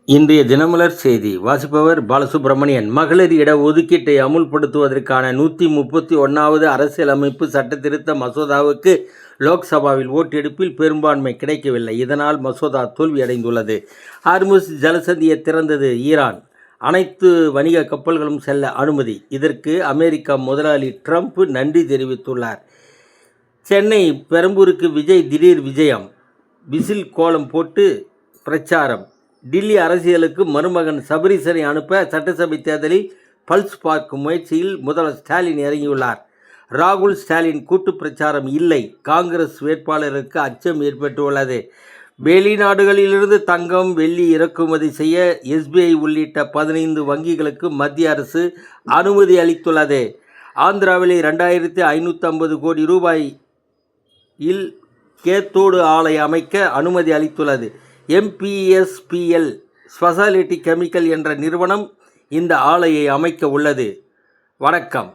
இன்றைய தினமலர் செய்தி வாசிப்பவர் பாலசுப்ரமணியன். மகளிர் இட ஒதுக்கீட்டை அமுல்படுத்துவதற்கான 131வது அரசியலமைப்பு சட்ட திருத்த மசோதாவுக்கு லோக்சபாவில் ஓட்டெடுப்பில் பெரும்பான்மை கிடைக்கவில்லை. இதனால் மசோதா தோல்வியடைந்துள்ளது. ஹார்முஸ் ஜலசந்தியை திறந்தது ஈரான். அனைத்து வணிக கப்பல்களும் செல்ல அனுமதி. இதற்கு அமெரிக்க முதலாளி ட்ரம்ப் நன்றி தெரிவித்துள்ளார். சென்னை பெரம்பூருக்கு விஜய் திடீர் விஜயம். விசில் கோலம் போட்டு பிரச்சாரம். டில்லி அரசியலுக்கு மருமகன் சபரீசனை அனுப்ப சட்டசபை தேர்தலில் பல்ஸ் பார்க்கும் முயற்சியில் முதல்வர் ஸ்டாலின் இறங்கியுள்ளார். ராகுல் ஸ்டாலின் கூட்டு பிரச்சாரம் இல்லை. காங்கிரஸ் வேட்பாளருக்கு அச்சம் ஏற்பட்டுள்ளது. வெளிநாடுகளிலிருந்து தங்கம் வெள்ளி இறக்குமதி செய்ய எஸ்பிஐ உள்ளிட்ட 15 வங்கிகளுக்கு மத்திய அரசு அனுமதி அளித்துள்ளது. ஆந்திராவில் 2550 கோடி ரூபாயில் கேத்தோடு ஆலை அமைக்க அனுமதி அளித்துள்ளது. MPSPL ஸ்பெஷாலிட்டி கெமிக்கல் என்ற நிறுவனம் இந்த ஆலையை அமைக்க உள்ளது. வணக்கம்.